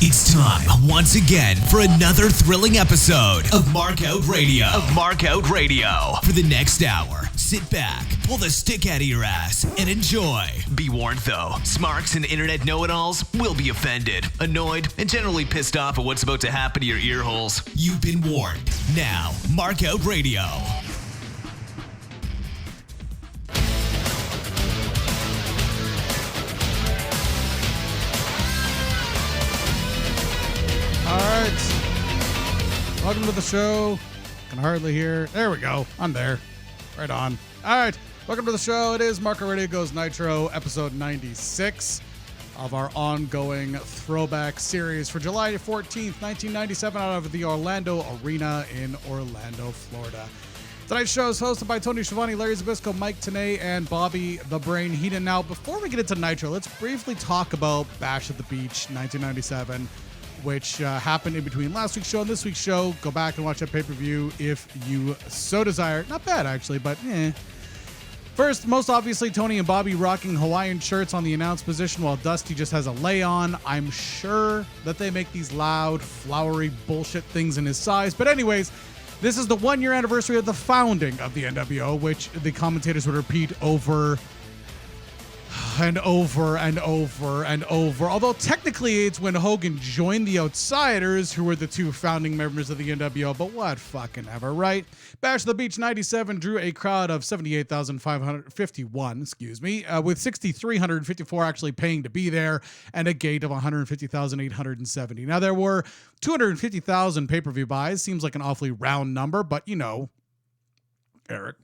It's time once again for another thrilling episode of Markout Radio. For the next hour, sit back, pull the stick out of your ass, and enjoy. Be warned though, smarks and internet know-it-alls will be offended, annoyed, and generally pissed off at what's about to happen to your ear holes. You've been warned. Now, Markout Radio. All right. Welcome to the show. Can hardly hear. There we go. I'm there. Right on. All right. Welcome to the show. It is Markout Radio Goes Nitro, episode 96 of our ongoing throwback series for July 14th, 1997, out of the Orlando Arena in Orlando, Florida. Tonight's show is hosted by Tony Schiavone, Larry Zabisco, Mike Tenay, and Bobby the Brain Heenan. Now, before we get into Nitro, let's briefly talk about Bash at the Beach 1997. Which happened in between last week's show and this week's show. Go back and watch that pay-per-view if you so desire. Not bad, actually, but First, most obviously, Tony and Bobby rocking Hawaiian shirts on the announce position while Dusty just has a lay-on. I'm sure that they make these loud, flowery bullshit things in his size. But anyways, this is the one-year anniversary of the founding of the NWO, which the commentators would repeat over and over and over and over. Although technically it's when Hogan joined the Outsiders, who were the two founding members of the NWO, but what fucking ever, right? Bash at the Beach 97 drew a crowd of 78,551, with 6,354 actually paying to be there and a gate of 150,870. Now there were 250,000 pay-per-view buys. Seems like an awfully round number, but you know, Eric.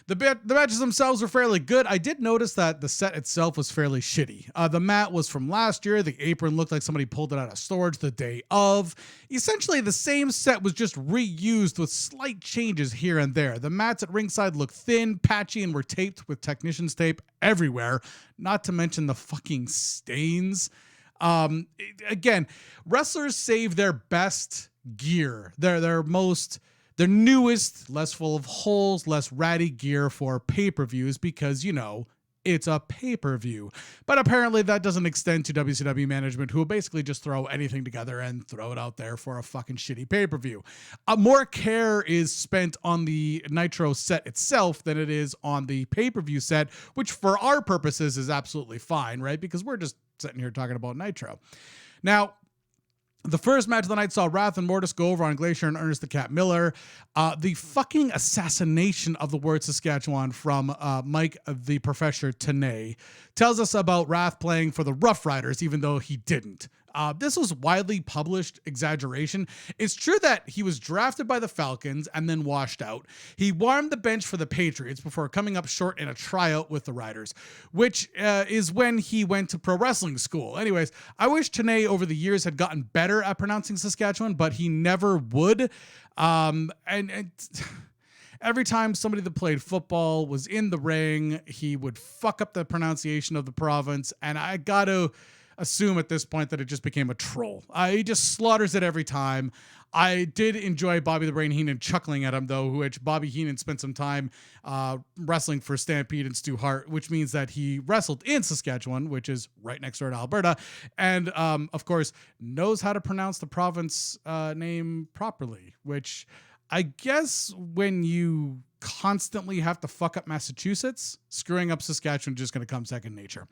The matches themselves were fairly good. I did notice that the set itself was fairly shitty. The mat was from last year. The apron looked like somebody pulled it out of storage the day of. Essentially, the same set was just reused with slight changes here and there. The mats at ringside looked thin, patchy, and were taped with technician's tape everywhere, not to mention the fucking stains. Again, wrestlers save their best gear, their newest, less full of holes, less ratty gear for pay-per-views because, you know, it's a pay-per-view. But apparently that doesn't extend to WCW management, who will basically just throw anything together and throw it out there for a fucking shitty pay-per-view. More care is spent on the Nitro set itself than it is on the pay-per-view set, which for our purposes is absolutely fine, right? Because we're just sitting here talking about Nitro. Now, the first match of the night saw Wrath and Mortis go over on Glacier and Ernest the Cat Miller. The fucking assassination of the word Saskatchewan from Mike the Professor Tenay tells us about Wrath playing for the Rough Riders, even though he didn't. This was widely published exaggeration. It's true that he was drafted by the Falcons and then washed out. He warmed the bench for the Patriots before coming up short in a tryout with the Riders, which is when he went to pro wrestling school. Anyways, I wish Tenay over the years had gotten better at pronouncing Saskatchewan, but he never would. And every time somebody that played football was in the ring, he would fuck up the pronunciation of the province, and I got to assume at this point that it just became a troll. He just slaughters it every time. I did enjoy Bobby the Brain Heenan chuckling at him, though, which Bobby Heenan spent some time wrestling for Stampede and Stu Hart, which means that he wrestled in Saskatchewan, which is right next door to Alberta, and of course knows how to pronounce the province name properly, which I guess when you constantly have to fuck up Massachusetts, screwing up Saskatchewan is just going to come second nature.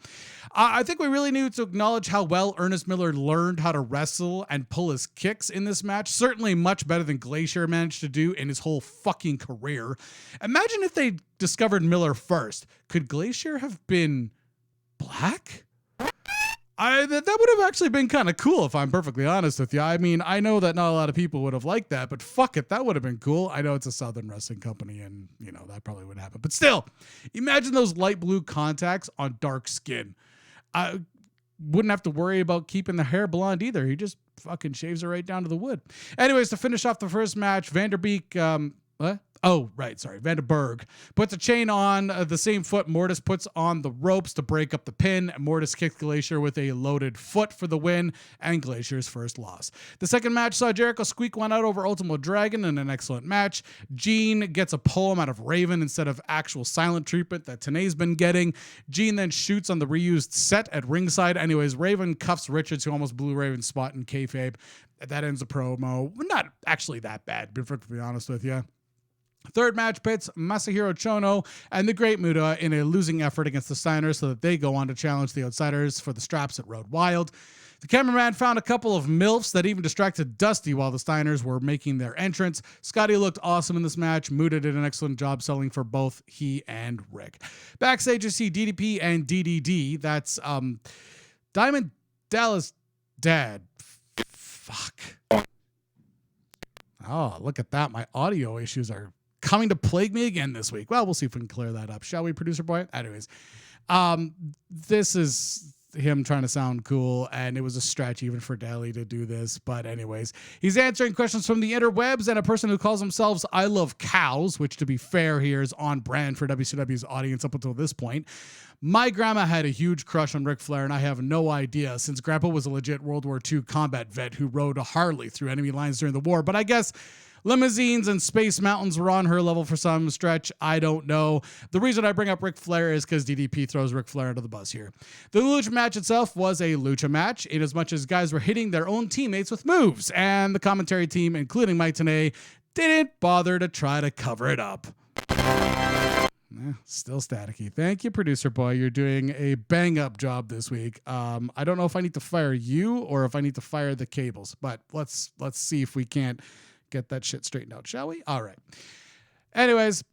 I think we really need to acknowledge how well Ernest Miller learned how to wrestle and pull his kicks in this match. Certainly much better than Glacier managed to do in his whole fucking career. Imagine if they discovered Miller first. Could Glacier have been black? That would have actually been kind of cool, if I'm perfectly honest with you. I mean, I know that not a lot of people would have liked that, but fuck it, that would have been cool. I know it's a Southern wrestling company, and, you know, that probably would happen. But still, imagine those light blue contacts on dark skin. I wouldn't have to worry about keeping the hair blonde either. He just fucking shaves it right down to the wood. Anyways, to finish off the first match, Vanderbeek... Oh, right. Sorry. Vandenberg puts a chain on the same foot Mortis puts on the ropes to break up the pin. Mortis kicks Glacier with a loaded foot for the win and Glacier's first loss. The second match saw Jericho squeak one out over Ultimo Dragon in an excellent match. Gene gets a poem out of Raven instead of actual silent treatment that Tenay's been getting. Gene then shoots on the reused set at ringside. Anyways, Raven cuffs Richards, who almost blew Raven's spot in kayfabe. That ends the promo. Not actually that bad, to be honest with you. Third match pits Masahiro Chono and the Great Muta in a losing effort against the Steiners so that they go on to challenge the Outsiders for the straps at Road Wild. The cameraman found a couple of MILFs that even distracted Dusty while the Steiners were making their entrance. Scotty looked awesome in this match. Muta did an excellent job selling for both he and Rick. Backstage, you see DDP and DDD. That's Diamond Dallas Dad. Fuck. Oh, look at that. My audio issues are coming to plague me again this week. Well, we'll see if we can clear that up. Shall we, producer boy? Anyways, this is him trying to sound cool, and it was a stretch even for Daly to do this. But anyways, he's answering questions from the interwebs and a person who calls themselves I Love Cows, which to be fair here is on brand for WCW's audience up until this point. My grandma had a huge crush on Ric Flair, and I have no idea, since Grandpa was a legit World War II combat vet who rode a Harley through enemy lines during the war. But I guess limousines and space mountains were on her level for some stretch. I don't know. The reason I bring up Ric Flair is because DDP throws Ric Flair under the bus here. The lucha match itself was a lucha match, in as much as guys were hitting their own teammates with moves, and the commentary team, including Mike Tenay, didn't bother to try to cover it up. Still staticky. Thank you, producer boy. You're doing a bang-up job this week. I don't know if I need to fire you or if I need to fire the cables, but let's see if we can't get that shit straightened out, shall we? All right. Anyways,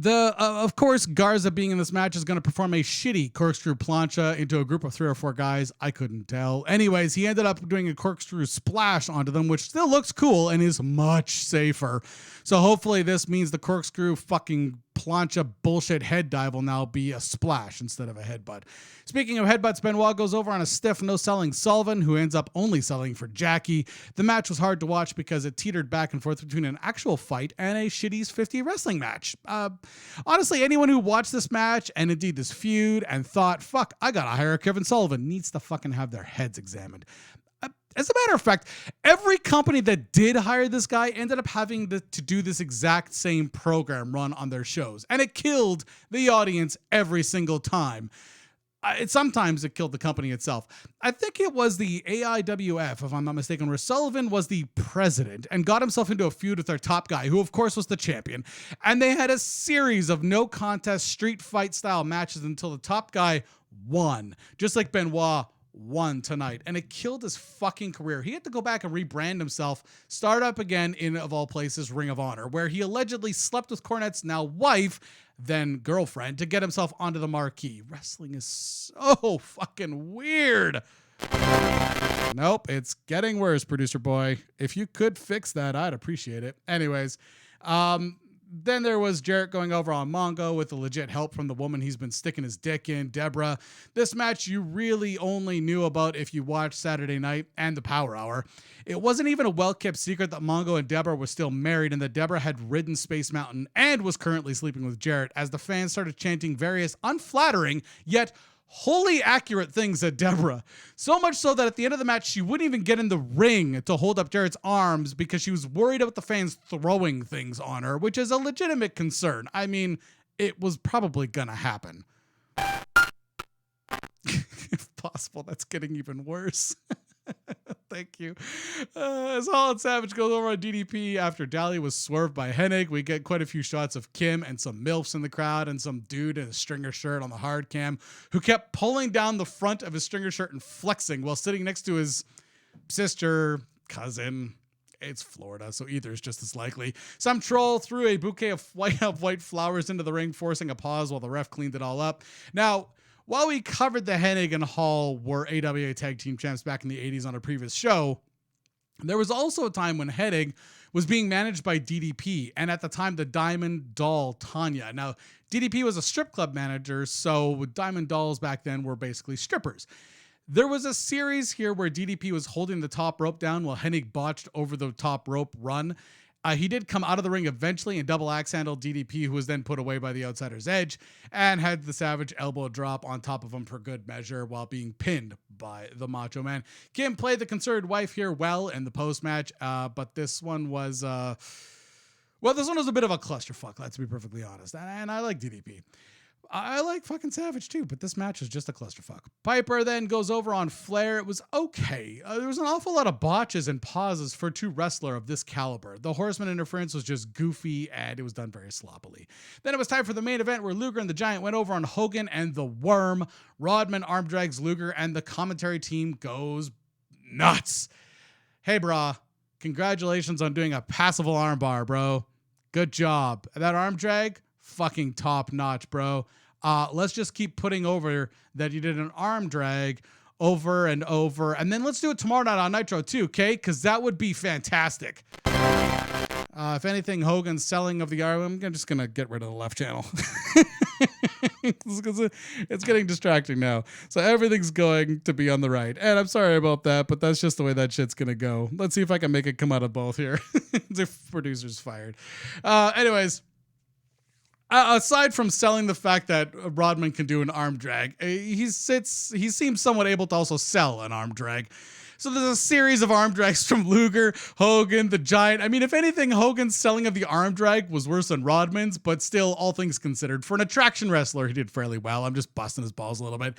of course, Garza being in this match is going to perform a shitty corkscrew plancha into a group of 3 or 4 guys. I couldn't tell. Anyways, he ended up doing a corkscrew splash onto them, which still looks cool and is much safer. So hopefully this means the corkscrew fucking plancha bullshit head dive will now be a splash instead of a headbutt. Speaking of headbutts, Benoit goes over on a stiff no-selling Sullivan, who ends up only selling for Jackie. The match was hard to watch because it teetered back and forth between an actual fight and a shitty's 50 wrestling match. Honestly, anyone who watched this match and indeed this feud and thought, fuck, I gotta hire Kevin Sullivan, needs to fucking have their heads examined. As a matter of fact, every company that did hire this guy ended up having to do this exact same program run on their shows. And it killed the audience every single time. Sometimes it killed the company itself. I think it was the AIWF, if I'm not mistaken, where Sullivan was the president and got himself into a feud with their top guy, who of course was the champion. And they had a series of no contest street fight style matches until the top guy won, just like Benoit won tonight, and it killed his fucking career. He had to go back and rebrand himself, start up again in, of all places, Ring of Honor, where he allegedly slept with Cornette's now wife, then girlfriend, to get himself onto the marquee. Wrestling is so fucking weird. Nope, it's getting worse, producer boy. If you could fix that, I'd appreciate it. Anyways, then there was Jarrett going over on Mongo with the legit help from the woman he's been sticking his dick in, Debra. This match you really only knew about if you watched Saturday Night and the Power Hour. It wasn't even a well-kept secret that Mongo and Debra were still married and that Debra had ridden Space Mountain and was currently sleeping with Jarrett, as the fans started chanting various unflattering yet wholly accurate things at Debra. So much so that at the end of the match, she wouldn't even get in the ring to hold up Jarrett's arms because she was worried about the fans throwing things on her, which is a legitimate concern. I mean, it was probably gonna happen. If possible, that's getting even worse. Thank you. As Holland Savage goes over on DDP after Daly was swerved by Hennig, we get quite a few shots of Kim and some MILFs in the crowd and some dude in a stringer shirt on the hard cam who kept pulling down the front of his stringer shirt and flexing while sitting next to his sister, cousin. It's Florida, so either is just as likely. Some troll threw a bouquet of white flowers into the ring, forcing a pause while the ref cleaned it all up. Now, while we covered the Hennig and Hall were AWA Tag Team Champs back in the 80s on a previous show, there was also a time when Hennig was being managed by DDP, and at the time, the Diamond Doll Tanya. Now, DDP was a strip club manager, so Diamond Dolls back then were basically strippers. There was a series here where DDP was holding the top rope down while Hennig botched over the top rope run, He did come out of the ring eventually and double axe handle DDP, who was then put away by the Outsider's Edge, and had the Savage elbow drop on top of him for good measure while being pinned by the Macho Man. Kim played the concerned wife here well in the post-match, but this one was... this one was a bit of a clusterfuck, let's be perfectly honest. And I like DDP. I like fucking Savage too, but this match was just a clusterfuck. Piper then goes over on Flair. It was okay. There was an awful lot of botches and pauses for two wrestler of this caliber. The Horseman interference was just goofy, and it was done very sloppily. Then it was time for the main event where Luger and the Giant went over on Hogan and the Worm. Rodman arm drags Luger, and the commentary team goes nuts. Hey, brah, congratulations on doing a passable armbar, bro. Good job. That arm drag, fucking top notch, bro. Let's just keep putting over that you did an arm drag over and over. And then let's do it tomorrow night on Nitro too, okay? Because that would be fantastic. If anything, Hogan's selling of the arm, I'm just going to get rid of the left channel. It's getting distracting now. So everything's going to be on the right. And I'm sorry about that, but that's just the way that shit's going to go. Let's see if I can make it come out of both here. The producer's fired. Anyways. Aside from selling the fact that Rodman can do an arm drag, he seems somewhat able to also sell an arm drag. So there's a series of arm drags from Luger, Hogan, the Giant. I mean, if anything, Hogan's selling of the arm drag was worse than Rodman's, but still, all things considered, for an attraction wrestler, he did fairly well. I'm just busting his balls a little bit.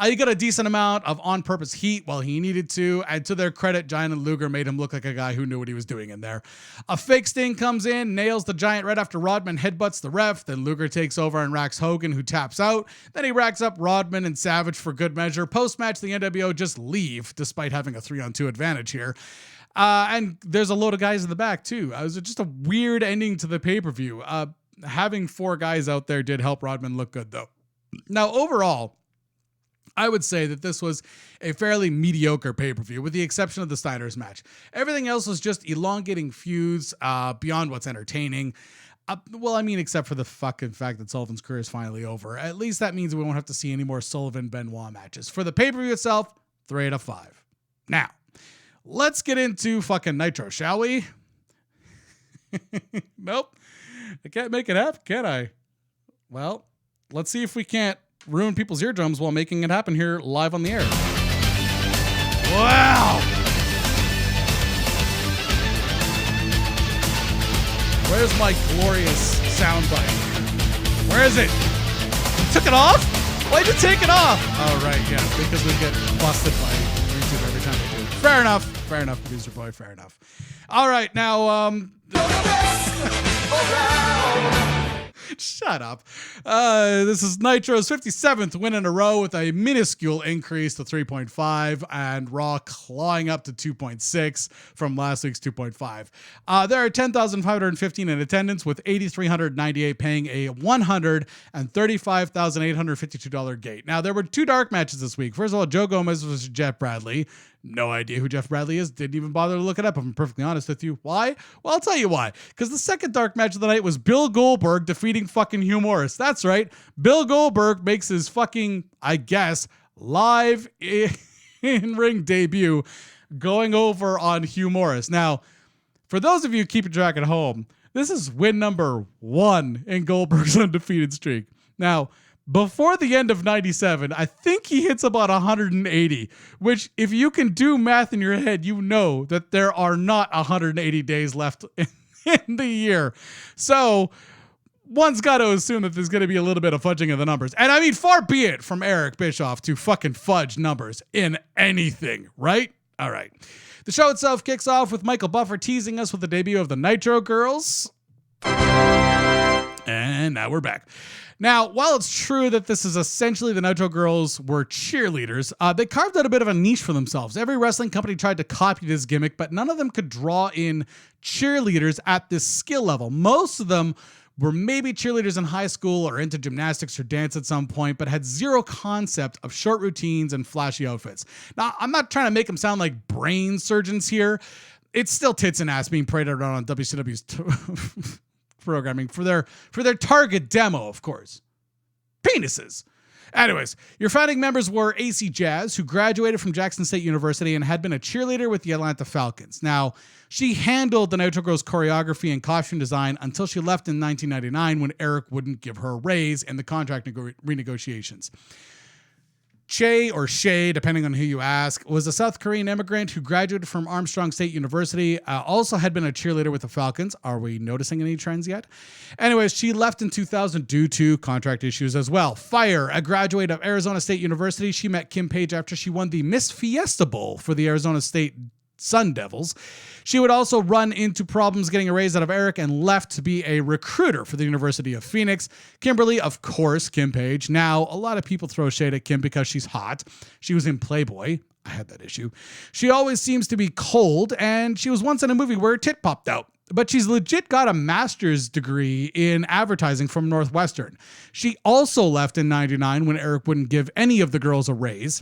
He got a decent amount of on-purpose heat while he needed to, and to their credit, Giant and Luger made him look like a guy who knew what he was doing in there. A fake Sting comes in, nails the Giant right after Rodman headbutts the ref, then Luger takes over and racks Hogan, who taps out. Then he racks up Rodman and Savage for good measure. Post-match, the NWO just leave, despite having a 3-on-2 advantage here. And there's a load of guys in the back, too. It was just a weird ending to the pay-per-view. Having 4 guys out there did help Rodman look good, though. Now, overall, I would say that this was a fairly mediocre pay-per-view, with the exception of the Steiners match. Everything else was just elongating feuds beyond what's entertaining. Except for the fucking fact that Sullivan's career is finally over. At least that means we won't have to see any more Sullivan-Benoit matches. For the pay-per-view itself, 3 out of 5. Now, let's get into fucking Nitro, shall we? Nope. I can't make it happen, can I? Well, let's see if we can't ruin people's eardrums while making it happen here live on the air. Wow! Where's my glorious soundbite? Where is it? You took it off? Why'd you take it off? Oh, right, yeah, because we get busted by YouTube every time we do it. Fair enough, producer boy, fair enough. All right, now, shut up. This is Nitro's 57th win in a row with a minuscule increase to 3.5 and Raw clawing up to 2.6 from last week's 2.5. There are 10,515 in attendance with 8,398 paying a $135,852 gate. Now, there were 2 dark matches this week. First of all, Joe Gomez versus Jeff Bradley. No idea who Jeff Bradley is. Didn't even bother to look it up, if I'm perfectly honest with you. Why? Well, I'll tell you why. Because the second dark match of the night was Bill Goldberg defeating fucking Hugh Morris. That's right. Bill Goldberg makes his fucking, I guess, live in-ring debut going over on Hugh Morris. Now, for those of you keeping track at home, this is win number 1 in Goldberg's undefeated streak. Now, before the end of 97, I think he hits about 180, which if you can do math in your head, you know that there are not 180 days left in the year. So one's got to assume that there's going to be a little bit of fudging of the numbers. And I mean, far be it from Eric Bischoff to fucking fudge numbers in anything, right? All right. The show itself kicks off with Michael Buffer teasing us with the debut of the Nitro Girls. And now we're back. Now, while it's true that this is essentially the Nitro Girls were cheerleaders, they carved out a bit of a niche for themselves. Every wrestling company tried to copy this gimmick, but none of them could draw in cheerleaders at this skill level. Most of them were maybe cheerleaders in high school or into gymnastics or dance at some point, but had zero concept of short routines and flashy outfits. Now, I'm not trying to make them sound like brain surgeons here. It's still tits and ass being paraded around on WCW's programming for their target demo, of course. Penises. Anyways, your founding members were AC Jazz, who graduated from Jackson State University and had been a cheerleader with the Atlanta Falcons. Now, she handled the Nitro Girls choreography and costume design until she left in 1999 when Eric wouldn't give her a raise in the contract renegotiations. Che, or Shay, depending on who you ask, was a South Korean immigrant who graduated from Armstrong State University, also had been a cheerleader with the Falcons. Are we noticing any trends yet? Anyways, she left in 2000 due to contract issues as well. Fire, a graduate of Arizona State University, she met Kim Page after she won the Miss Fiesta Bowl for the Arizona State Sun Devils. She would also run into problems getting a raise out of Eric and left to be a recruiter for the University of Phoenix. Kimberly, of course, Kim Page. Now, a lot of people throw shade at Kim because she's hot. She was in Playboy. I had that issue. She always seems to be cold, and she was once in a movie where her tit popped out. But she's legit got a master's degree in advertising from Northwestern. She also left in 99 when Eric wouldn't give any of the girls a raise.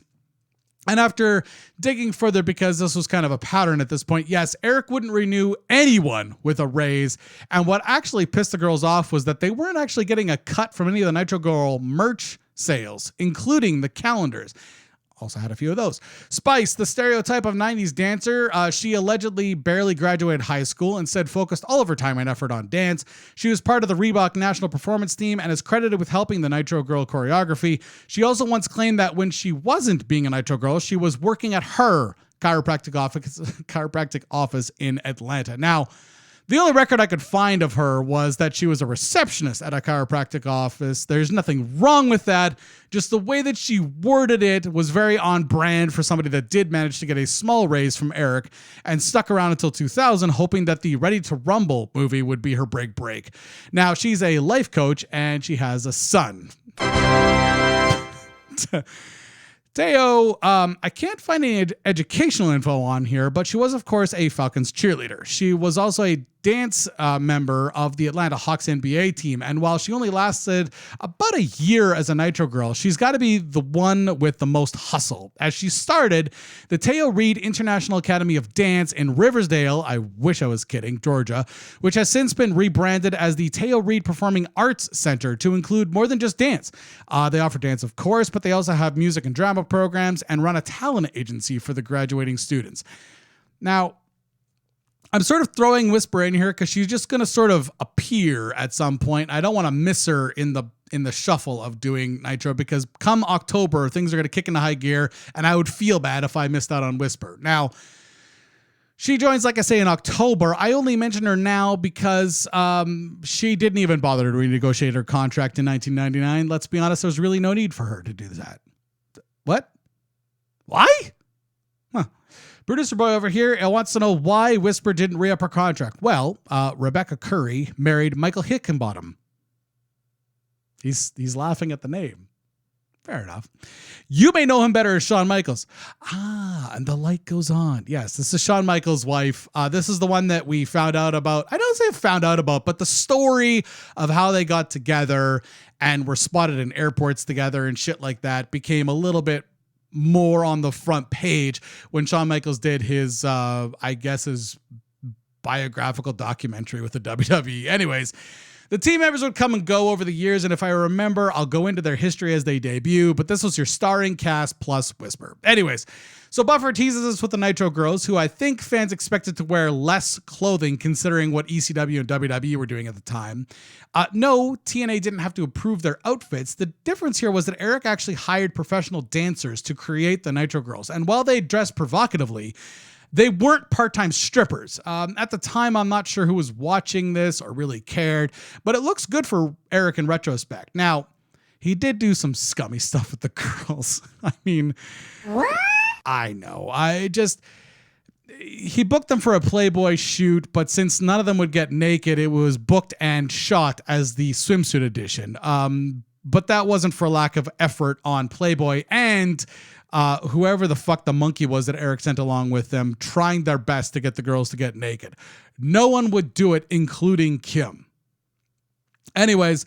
And after digging further, because this was kind of a pattern at this point, yes, Eric wouldn't renew anyone with a raise. And what actually pissed the girls off was that they weren't actually getting a cut from any of the Nitro Girl merch sales, including the calendars. Also had a few of those. Spice, the stereotype of 90s dancer, she allegedly barely graduated high school, instead focused all of her time and effort on dance. She was part of the Reebok National Performance Team and is credited with helping the Nitro Girl choreography. She also once claimed that when she wasn't being a Nitro Girl, she was working at her chiropractic office in Atlanta. Now, the only record I could find of her was that she was a receptionist at a chiropractic office. There's nothing wrong with that. Just the way that she worded it was very on brand for somebody that did manage to get a small raise from Eric and stuck around until 2000, hoping that the Ready to Rumble movie would be her break. Now, she's a life coach and she has a son. Teo, I can't find any educational info on here, but she was, of course, a Falcons cheerleader. She was also a dance member of the Atlanta Hawks NBA team, and while she only lasted about a year as a Nitro Girl, she's got to be the one with the most hustle. As she started the Teo Reed International Academy of Dance in Riversdale, I wish I was kidding, Georgia, which has since been rebranded as the Teo Reed Performing Arts Center to include more than just dance. They offer dance, of course, but they also have music and drama programs and run a talent agency for the graduating students. Now, I'm sort of throwing Whisper in here because she's just going to sort of appear at some point. I don't want to miss her in the shuffle of doing Nitro because come October, things are going to kick into high gear, and I would feel bad if I missed out on Whisper. Now, she joins, like I say, in October. I only mention her now because she didn't even bother to renegotiate her contract in 1999. Let's be honest, there's really no need for her to do that. What? Why? Huh. Producer boy over here wants to know why Whisper didn't re-up her contract. Well, Rebecca Curry married Michael Hickenbottom. He's laughing at the name. Fair enough. You may know him better as Shawn Michaels. And the light goes on. Yes, this is Shawn Michaels' wife. This is the one that we found out about. I don't say found out about, but the story of how they got together and were spotted in airports together and shit like that became a little bit more on the front page when Shawn Michaels did his, his biographical documentary with the WWE. Anyways, the team members would come and go over the years, and if I remember, I'll go into their history as they debut, but this was your starring cast plus Whisper. Anyways, so Buffer teases us with the Nitro Girls, who I think fans expected to wear less clothing considering what ECW and WWE were doing at the time. No, TNA didn't have to approve their outfits. The difference here was that Eric actually hired professional dancers to create the Nitro Girls, and while they dressed provocatively, they weren't part-time strippers. At the time, I'm not sure who was watching this or really cared, but it looks good for Eric in retrospect. Now, he did do some scummy stuff with the girls. I mean, what? I know. He booked them for a Playboy shoot, but since none of them would get naked, it was booked and shot as the swimsuit edition. But that wasn't for lack of effort on Playboy and whoever the fuck the monkey was that Eric sent along with them, trying their best to get the girls to get naked. No one would do it, including Kim. Anyways,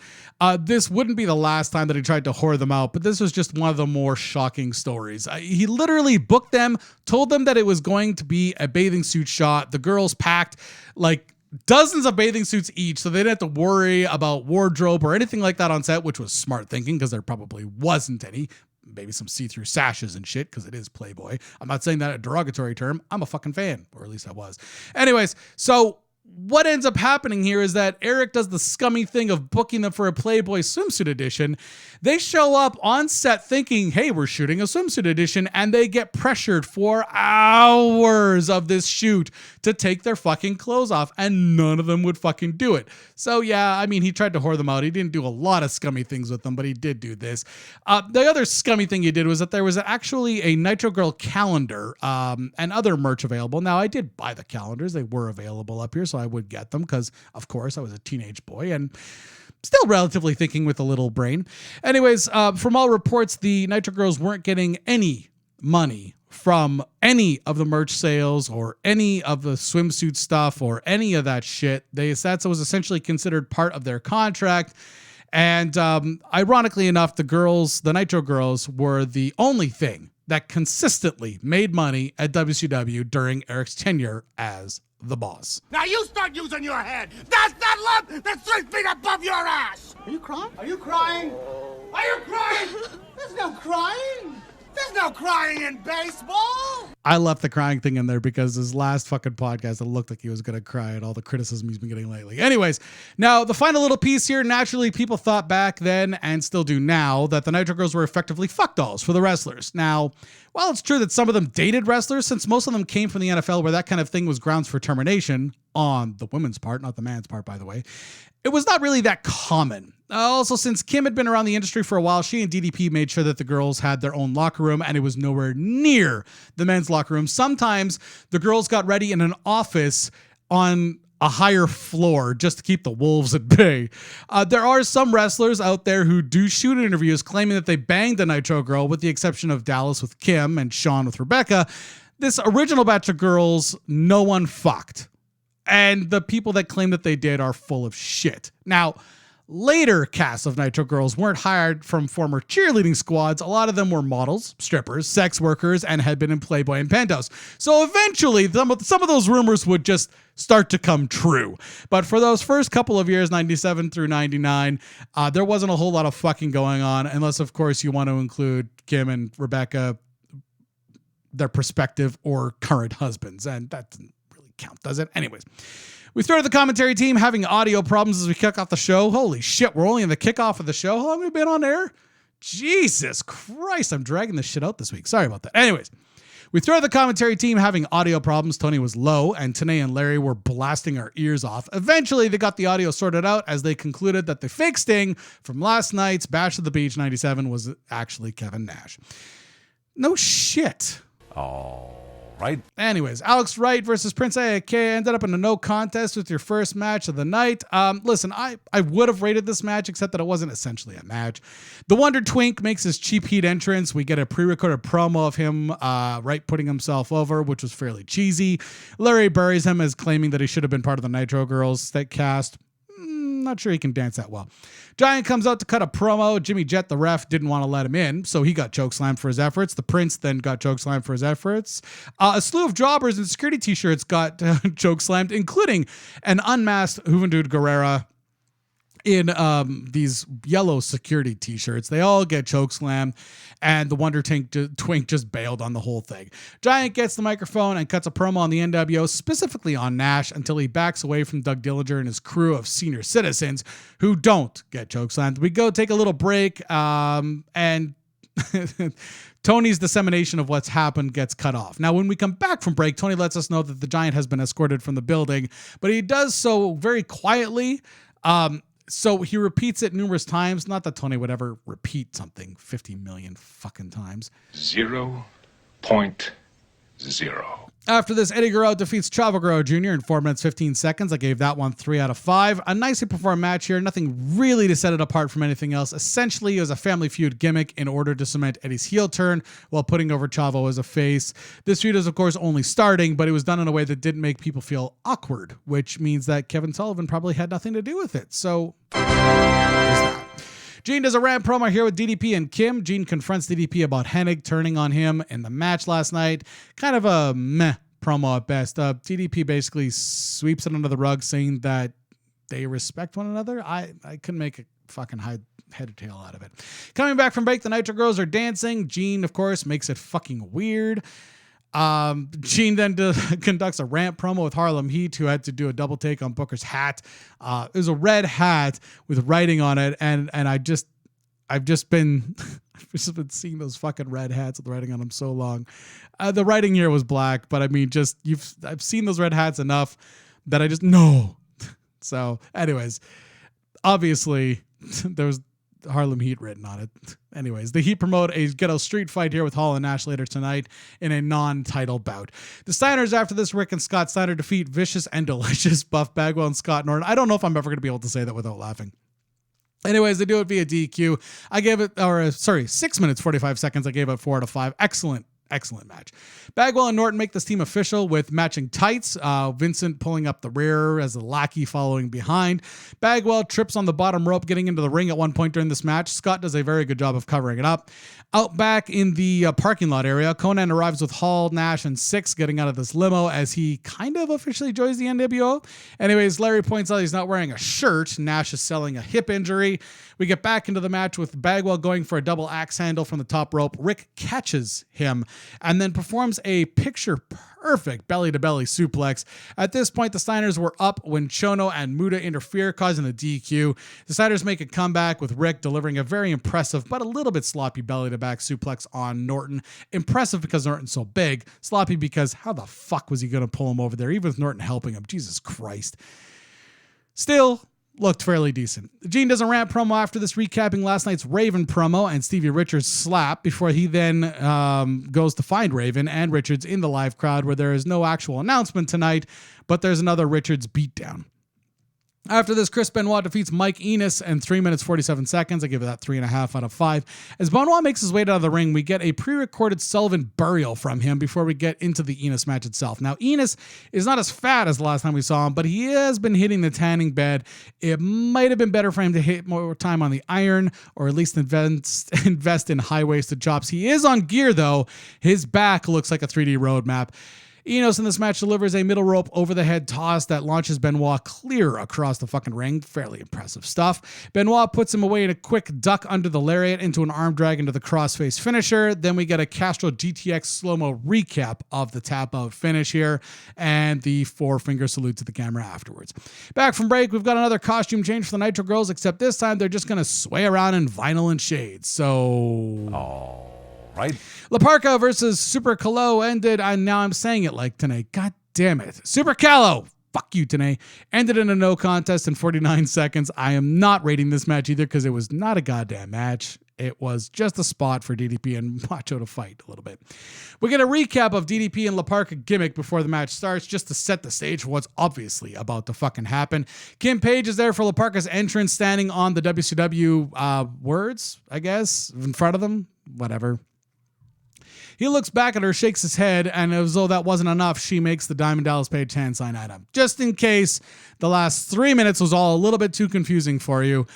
this wouldn't be the last time that he tried to whore them out, but this was just one of the more shocking stories. He literally booked them, told them that it was going to be a bathing suit shot. The girls packed like dozens of bathing suits each, so they didn't have to worry about wardrobe or anything like that on set, which was smart thinking because there probably wasn't any. Maybe some see-through sashes and shit because it is Playboy. I'm not saying that a derogatory term. I'm a fucking fan, or at least I was. Anyways, so what ends up happening here is that Eric does the scummy thing of booking them for a Playboy swimsuit edition. They show up on set thinking, hey, we're shooting a swimsuit edition, and they get pressured for hours of this shoot to take their fucking clothes off, and none of them would fucking do it. So yeah, I mean, he tried to whore them out. He didn't do a lot of scummy things with them, but he did do this. The other scummy thing he did was that there was actually a Nitro Girl calendar and other merch available. Now, I did buy the calendars. They were available up here, so I would get them because, of course, I was a teenage boy and still relatively thinking with a little brain. Anyways, from all reports, the Nitro Girls weren't getting any money from any of the merch sales or any of the swimsuit stuff or any of that shit. That was essentially considered part of their contract. And ironically enough, the Nitro Girls were the only thing that consistently made money at WCW during Eric's tenure as the boss. Now you start using your head. That's that lump that's 3 feet above your ass. Are you crying? Are you crying? Are you crying? There's no crying. There's no crying in baseball. I left the crying thing in there because his last fucking podcast, it looked like he was going to cry at all the criticism he's been getting lately. Anyways, now the final little piece here, naturally people thought back then and still do now that the Nitro Girls were effectively fuck dolls for the wrestlers. Now, while it's true that some of them dated wrestlers, since most of them came from the NFL where that kind of thing was grounds for termination on the women's part, not the man's part, by the way, it was not really that common. Also, since Kim had been around the industry for a while, she and DDP made sure that the girls had their own locker room, and it was nowhere near the men's locker room. Sometimes the girls got ready in an office on a higher floor just to keep the wolves at bay. There are some wrestlers out there who do shoot interviews claiming that they banged the Nitro Girl, with the exception of Dallas with Kim and Sean with Rebecca. This original batch of girls, no one fucked. And the people that claim that they did are full of shit. Now, later casts of Nitro Girls weren't hired from former cheerleading squads. A lot of them were models, strippers, sex workers, and had been in Playboy and Pentos. So eventually, some of those rumors would just start to come true. But for those first couple of years, 97 through 99, there wasn't a whole lot of fucking going on, unless, of course, you want to include Kim and Rebecca, their prospective or current husbands. And that doesn't really count, does it? Anyways. We started the commentary team having audio problems as we kick off the show. Holy shit, we're only in the kickoff of the show. How long have we been on air? Jesus Christ, I'm dragging this shit out this week. Sorry about that. Anyways, we started the commentary team having audio problems. Tony was low, and Tanae and Larry were blasting our ears off. Eventually, they got the audio sorted out as they concluded that the fake sting from last night's Bash at the Beach 97 was actually Kevin Nash. No shit. Oh. Right. Anyways, Alex Wright versus Prince Iaukea ended up in a no contest with your first match of the night. Listen, I would have rated this match, except that it wasn't essentially a match. The Wonder Twink makes his cheap heat entrance. We get a pre-recorded promo of him, Wright putting himself over, which was fairly cheesy. Larry buries him as claiming that he should have been part of the Nitro Girls cast. Not sure he can dance that well. Giant comes out to cut a promo. Jimmy Jet, the ref, didn't want to let him in, so he got chokeslammed for his efforts. The Prince then got chokeslammed for his efforts. A slew of jobbers in security t-shirts got chokeslammed, including an unmasked Juventud Guerrero in these yellow security t-shirts. They all get chokeslammed, and the Wonder Twink just bailed on the whole thing. Giant gets the microphone and cuts a promo on the NWO, specifically on Nash, until he backs away from Doug Dillinger and his crew of senior citizens who don't get chokeslammed. We go take a little break, and Tony's dissemination of what's happened gets cut off. Now, when we come back from break, Tony lets us know that the Giant has been escorted from the building, but he does so very quietly. So he repeats it numerous times. Not that Tony would ever repeat something 50 million fucking times. 0.0. After this, Eddie Guerrero defeats Chavo Guerrero Jr. in 4 minutes, 15 seconds. I gave that one 3 out of 5. A nicely performed match here. Nothing really to set it apart from anything else. Essentially, it was a Family Feud gimmick in order to cement Eddie's heel turn while putting over Chavo as a face. This feud is, of course, only starting, but it was done in a way that didn't make people feel awkward, which means that Kevin Sullivan probably had nothing to do with it. So, there's that. Gene does a rant promo here with DDP and Kim. Gene confronts DDP about Hennig turning on him in the match last night. Kind of a meh promo at best. DDP basically sweeps it under the rug, saying that they respect one another. I couldn't make a fucking head or tail out of it. Coming back from break, the Nitro Girls are dancing. Gene, of course, makes it fucking weird. Gene then conducts a rant promo with Harlem Heat, who had to do a double take on Booker's hat. It was a red hat with writing on it, and I've just been seeing those fucking red hats with writing on them so long. The writing here was black, but I mean, I've seen those red hats enough that I just know. So, anyways, obviously there was Harlem Heat written on it. Anyways, the Heat promote a ghetto street fight here with Hall and Nash later tonight in a non-title bout. The Steiners, after this, Rick and Scott Steiner defeat Vicious and Delicious, Buff Bagwell and Scott Norton. I don't know if I'm ever going to be able to say that without laughing. Anyways, they do it via DQ. I gave it, 6 minutes, 45 seconds. I gave it 4 out of 5. Excellent match. Bagwell and Norton make this team official with matching tights. Vincent pulling up the rear as a lackey following behind. Bagwell trips on the bottom rope getting into the ring at one point during this match. Scott does a very good job of covering it up. Out back in the parking lot area, Conan arrives with Hall, Nash, and Syxx getting out of this limo as he kind of officially joins the NWO. Anyways, Larry points out he's not wearing a shirt. Nash is selling a hip injury. We get back into the match with Bagwell going for a double axe handle from the top rope. Rick catches him and then performs a picture-perfect belly-to-belly suplex. At this point, the Steiners were up when Chono and Muta interfere, causing the DQ. The Steiners make a comeback with Rick delivering a very impressive but a little bit sloppy belly-to-back suplex on Norton. Impressive because Norton's so big. Sloppy because how the fuck was he going to pull him over there, even with Norton helping him? Jesus Christ. Still looked fairly decent. Gene does a rant promo after this, recapping last night's Raven promo and Stevie Richards' slap before he then goes to find Raven and Richards in the live crowd, where there is no actual announcement tonight, but there's another Richards beatdown. After this, Chris Benoit defeats Mike Enos in 3 minutes, 47 seconds. I give it that 3.5 out of 5. As Benoit makes his way down the ring, we get a pre-recorded Sullivan burial from him before we get into the Enos match itself. Now, Enos is not as fat as the last time we saw him, but he has been hitting the tanning bed. It might have been better for him to hit more time on the iron, or at least invest in high-waisted chops. He is on gear, though. His back looks like a 3D roadmap. Enos in this match delivers a middle rope over the head toss that launches Benoit clear across the fucking ring. Fairly impressive stuff. Benoit puts him away in a quick duck under the lariat into an arm drag into the crossface finisher. Then we get a Castro GTX slow-mo recap of the tap-out finish here and the 4-finger salute to the camera afterwards. Back from break, we've got another costume change for the Nitro Girls, except this time they're just going to sway around in vinyl and shades. So... Right. Parka versus Super Calo ended, and now I'm saying it like Tanae. God damn it. Super Calo, fuck you, Tanae, ended in a no contest in 49 seconds. I am not rating this match either because it was not a goddamn match. It was just a spot for DDP and Macho to fight a little bit. We get a recap of DDP and La Parka gimmick before the match starts, just to set the stage for what's obviously about to fucking happen. Kim Page is there for La Parka's entrance, standing on the WCW words, I guess, in front of them. Whatever. He looks back at her, shakes his head, and as though that wasn't enough, she makes the Diamond Dallas Page hand sign at him. Just in case the last 3 minutes was all a little bit too confusing for you.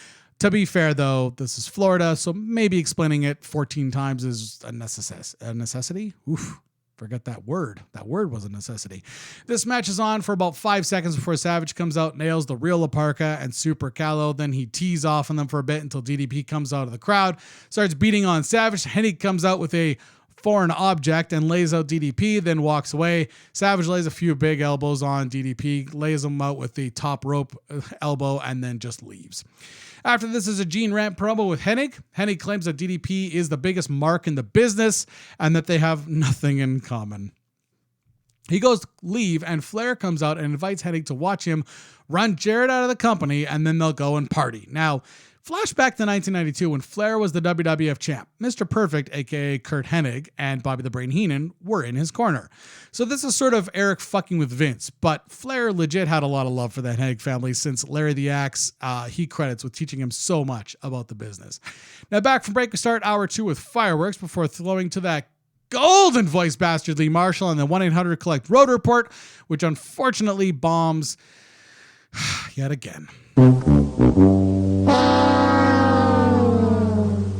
To be fair, though, this is Florida, so maybe explaining it 14 times is a necessity? Oof. Forget that word. That word was a necessity. This match is on for about 5 seconds before Savage comes out, nails the real La Parka and Super Calo. Then he tees off on them for a bit until DDP comes out of the crowd, starts beating on Savage. Hennig comes out with a foreign object and lays out DDP, then walks away. Savage lays a few big elbows on DDP, lays him out with the top rope elbow, and then just leaves. After this is a Gene rant promo with Hennig. Hennig claims that DDP is the biggest mark in the business and that they have nothing in common. He goes to leave, and Flair comes out and invites Hennig to watch him run Jarrett out of the company, and then they'll go and party. Now, flashback to 1992 when Flair was the WWF champ. Mr. Perfect, a.k.a. Kurt Hennig, and Bobby the Brain Heenan were in his corner. So this is sort of Eric fucking with Vince, but Flair legit had a lot of love for that Hennig family since Larry the Axe, he credits with teaching him so much about the business. Now back from break, we start hour 2 with fireworks before throwing to that golden voice bastard Lee Marshall and the 1-800-COLLECT Road Report, which unfortunately bombs yet again.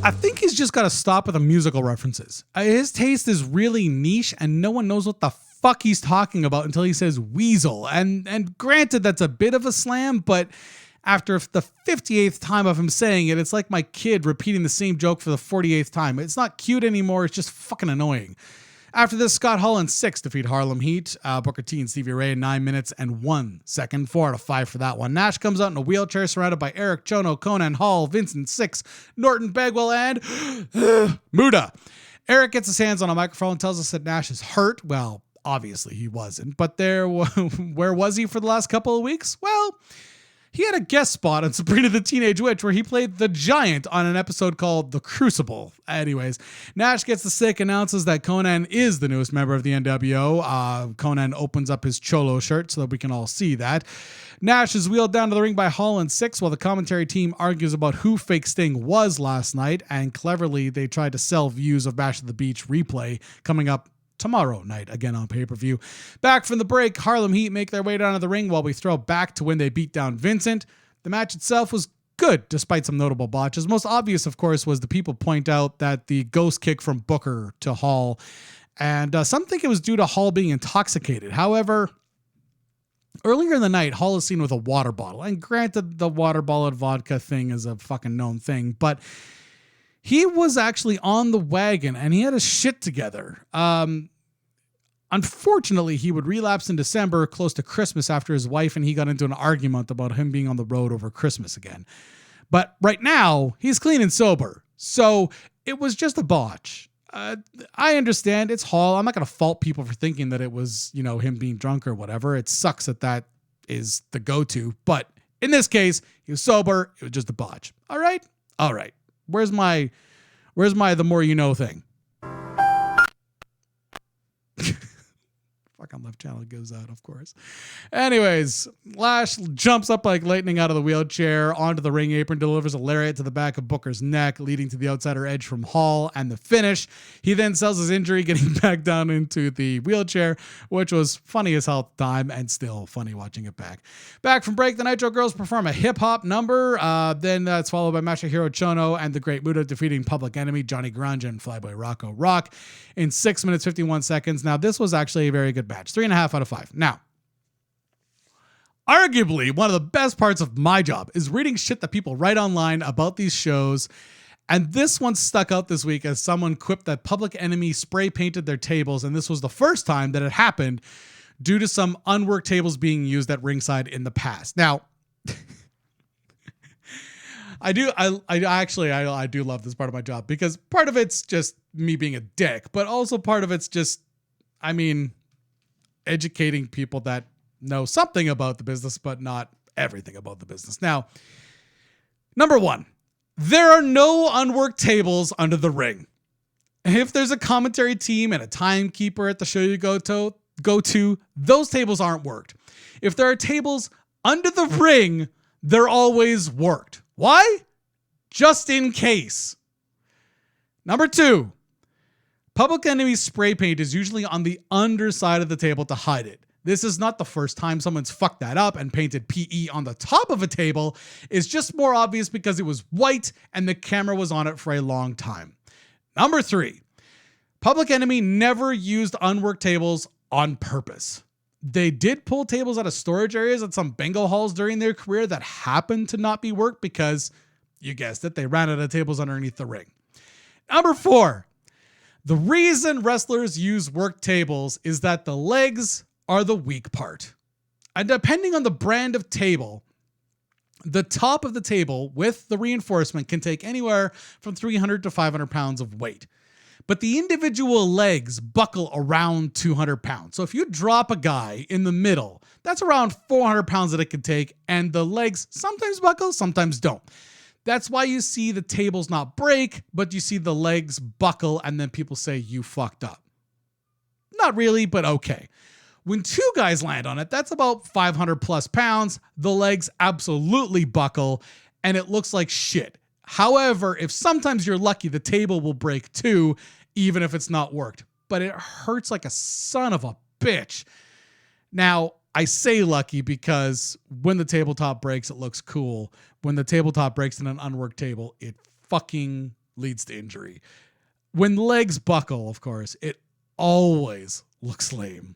I think he's just got to stop with the musical references. His taste is really niche and no one knows what the fuck he's talking about until he says weasel. And granted, that's a bit of a slam, but after the 58th time of him saying it, it's like my kid repeating the same joke for the 48th time. It's not cute anymore. It's just fucking annoying. After this, Scott Hall and Syxx defeat Harlem Heat. Booker T and Stevie Ray in 9 minutes and 1 second. 4 out of 5 for that one. Nash comes out in a wheelchair surrounded by Eric, Chono, Conan, Hall, Vincent, Syxx, Norton, Bagwell, and Muta. Eric gets his hands on a microphone and tells us that Nash is hurt. Well, obviously he wasn't. But where was he for the last couple of weeks? Well, he had a guest spot on Sabrina the Teenage Witch where he played the Giant on an episode called The Crucible. Anyways, Nash gets the stick, announces that Conan is the newest member of the NWO. Conan opens up his Cholo shirt so that we can all see that. Nash is wheeled down to the ring by Hall and Syxx while the commentary team argues about who Fake Sting was last night, and cleverly they tried to sell views of Bash at the Beach replay coming up tomorrow night, again on pay-per-view. Back from the break, Harlem Heat make their way down to the ring while we throw back to when they beat down Vincent. The match itself was good, despite some notable botches. Most obvious, of course, was the people point out that the ghost kick from Booker to Hall, and some think it was due to Hall being intoxicated. However, earlier in the night, Hall is seen with a water bottle, and granted, the water bottle and vodka thing is a fucking known thing, but he was actually on the wagon and he had his shit together. Unfortunately, he would relapse in December close to Christmas after his wife and he got into an argument about him being on the road over Christmas again. But right now, he's clean and sober. So it was just a botch. I understand it's Hall. I'm not going to fault people for thinking that it was, him being drunk or whatever. It sucks that is the go-to. But in this case, he was sober. It was just a botch. All right. Where's my the more you know thing? Fucking left channel goes out, of course. Anyways, Lash jumps up like lightning out of the wheelchair onto the ring apron, delivers a lariat to the back of Booker's neck, leading to the outsider edge from Hall and the finish. He then sells his injury, getting back down into the wheelchair, which was funny as hell at the time and still funny watching it back. Back from break, the Nitro Girls perform a hip-hop number. Then that's followed by Masahiro, Chono, and the Great Muta defeating Public Enemy, Johnny Grunge, and Flyboy Rocco Rock in 6 minutes, 51 seconds. Now, this was actually a very good match. 3.5 out of 5. Now, arguably one of the best parts of my job is reading shit that people write online about these shows. And this one stuck out this week as someone quipped that Public Enemy spray painted their tables. And this was the first time that it happened due to some unworked tables being used at ringside in the past. Now, I do love this part of my job because part of it's just me being a dick, but also part of it's just, educating people that know something about the business, but not everything about the business. Now, number one, there are no unworked tables under the ring. If there's a commentary team and a timekeeper at the show you go to, those tables aren't worked. If there are tables under the ring, they're always worked. Why? Just in case. Number two, Public Enemy spray paint is usually on the underside of the table to hide it. This is not the first time someone's fucked that up and painted PE on the top of a table. It's just more obvious because it was white and the camera was on it for a long time. Number three, Public Enemy never used unworked tables on purpose. They did pull tables out of storage areas at some bingo halls during their career that happened to not be worked because, you guessed it, they ran out of tables underneath the ring. Number four, the reason wrestlers use worked tables is that the legs are the weak part. And depending on the brand of table, the top of the table with the reinforcement can take anywhere from 300 to 500 pounds of weight. But the individual legs buckle around 200 pounds. So if you drop a guy in the middle, that's around 400 pounds that it can take. And the legs sometimes buckle, sometimes don't. That's why you see the tables not break, but you see the legs buckle and then people say you fucked up. Not really, but okay. When two guys land on it, that's about 500 plus pounds. The legs absolutely buckle and it looks like shit. However, if sometimes you're lucky, the table will break too, even if it's not worked. But it hurts like a son of a bitch. Now, I say lucky because when the tabletop breaks, it looks cool. When the tabletop breaks in an unworked table, it fucking leads to injury. When legs buckle, of course, it always looks lame.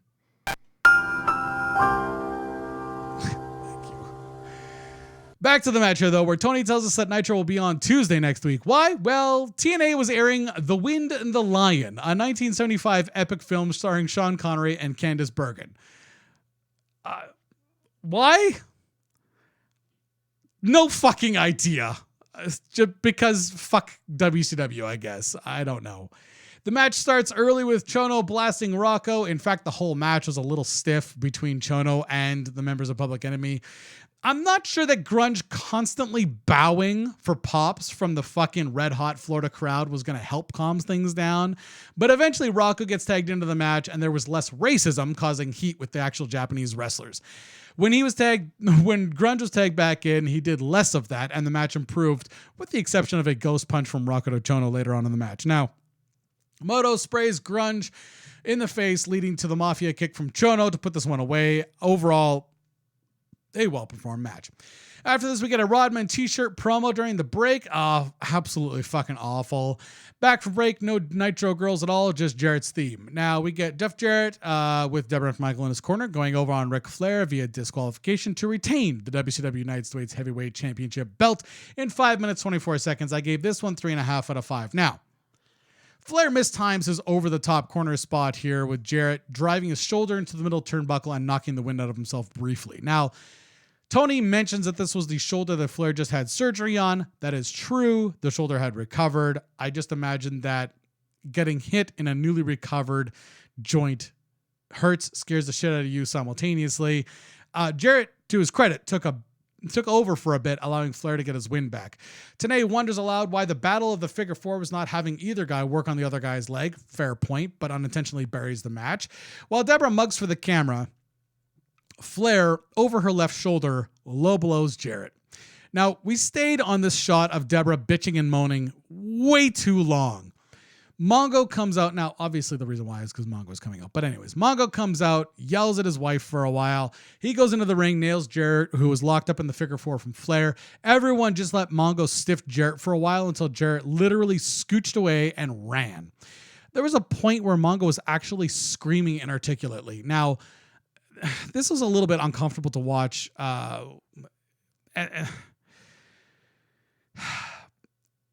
Back to the match here, though, where Tony tells us that Nitro will be on Tuesday next week. Why? Well, TNA was airing The Wind and the Lion, a 1975 epic film starring Sean Connery and Candice Bergen. Why? No fucking idea. Just because fuck WCW, I guess. I don't know. The match starts early with Chono blasting Rocco. In fact, the whole match was a little stiff between Chono and the members of Public Enemy. I'm not sure that Grunge constantly bowing for pops from the fucking red hot Florida crowd was going to help calm things down. But eventually Rocco gets tagged into the match and there was less racism causing heat with the actual Japanese wrestlers. When Grunge was tagged back in, he did less of that and the match improved with the exception of a ghost punch from Rocco to Chono later on in the match. Now, Moto sprays Grunge in the face, leading to the Mafia kick from Chono to put this one away. Overall, a well-performed match. After this, we get a Rodman t-shirt promo during the break. Absolutely fucking awful. Back from break, no Nitro Girls at all, just Jarrett's theme. Now we get Jeff Jarrett with Debra and McMichael in his corner, going over on Ric Flair via disqualification to retain the WCW United States Heavyweight Championship belt in 5 minutes, 24 seconds. I gave this one 3.5 out of 5. Now, Flair mistimes his over-the-top corner spot here with Jarrett driving his shoulder into the middle turnbuckle and knocking the wind out of himself briefly. Now, Tony mentions that this was the shoulder that Flair just had surgery on. That is true. The shoulder had recovered. I just imagine that getting hit in a newly recovered joint hurts, scares the shit out of you simultaneously. Jarrett, to his credit, took over for a bit, allowing Flair to get his win back. Tenay wonders aloud why the battle of the figure four was not having either guy work on the other guy's leg. Fair point, but unintentionally buries the match. While Debra mugs for the camera, Flair, over her left shoulder, low blows Jarrett. Now, we stayed on this shot of Debra bitching and moaning way too long. Mongo comes out. Now, obviously the reason why is because Mongo's coming out. But anyways, Mongo comes out, yells at his wife for a while. He goes into the ring, nails Jarrett, who was locked up in the figure four from Flair. Everyone just let Mongo stiff Jarrett for a while until Jarrett literally scooched away and ran. There was a point where Mongo was actually screaming inarticulately. Now, this was a little bit uncomfortable to watch.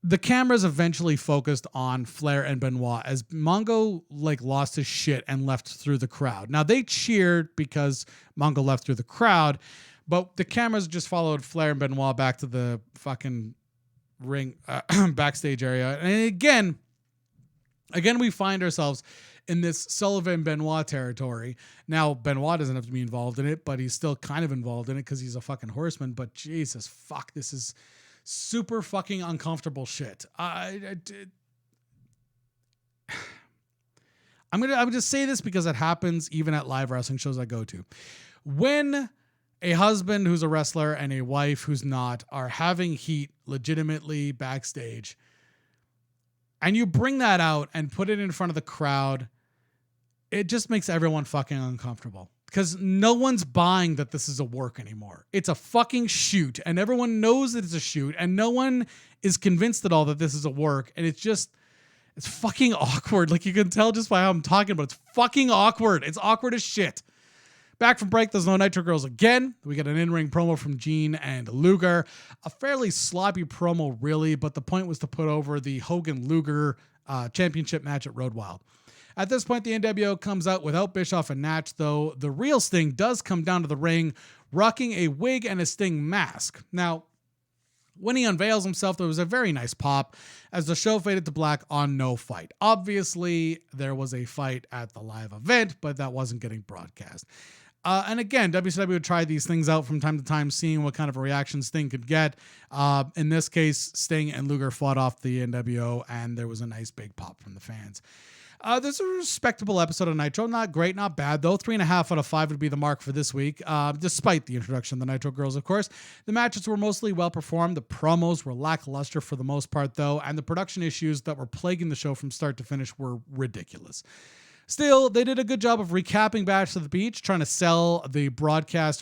The cameras eventually focused on Flair and Benoit as Mongo lost his shit and left through the crowd. Now they cheered because Mongo left through the crowd, but the cameras just followed Flair and Benoit back to the fucking ring backstage area. And again, we find ourselves in this Sullivan-Benoit territory. Now, Benoit doesn't have to be involved in it, but he's still kind of involved in it because he's a fucking horseman. But Jesus, fuck, this is super fucking uncomfortable shit. I'm gonna just say this because it happens even at live wrestling shows I go to. When a husband who's a wrestler and a wife who's not are having heat legitimately backstage, and you bring that out and put it in front of the crowd, it just makes everyone fucking uncomfortable because no one's buying that this is a work anymore. It's a fucking shoot and everyone knows that it's a shoot and no one is convinced at all that this is a work. And it's fucking awkward. Like you can tell just by how I'm talking about it. It's fucking awkward. It's awkward as shit. Back from break, there's no Nitro Girls again. We get an in-ring promo from Gene and Luger. A fairly sloppy promo, really, but the point was to put over the Hogan-Luger championship match at Road Wild. At this point, the NWO comes out without Bischoff and Natch, though the real Sting does come down to the ring, rocking a wig and a Sting mask. Now, when he unveils himself, there was a very nice pop as the show faded to black on no fight. Obviously, there was a fight at the live event, but that wasn't getting broadcast. And again, WCW would try these things out from time to time, seeing what kind of a reaction Sting could get. In this case, Sting and Luger fought off the NWO, and there was a nice big pop from the fans. There's a respectable episode of Nitro. Not great, not bad, though. 3.5 out of 5 would be the mark for this week, despite the introduction of the Nitro Girls, of course. The matches were mostly well-performed. The promos were lackluster for the most part, though, and the production issues that were plaguing the show from start to finish were ridiculous. Still, they did a good job of recapping Bash to the Beach, trying to sell the broadcast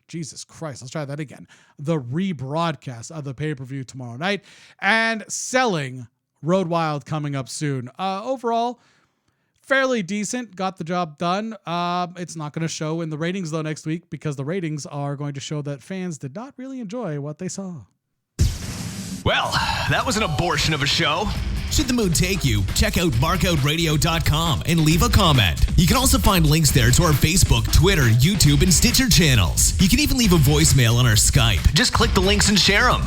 Jesus Christ, let's try that again. The rebroadcast of the pay-per-view tomorrow night and selling Road Wild coming up soon. Overall, fairly decent. Got the job done. It's not going to show in the ratings though next week because the ratings are going to show that fans did not really enjoy what they saw. Well, that was an abortion of a show. Should the mood take you, check out markoutradio.com and leave a comment. You can also find links there to our Facebook, Twitter, YouTube, and Stitcher channels. You can even leave a voicemail on our Skype. Just click the links and share them.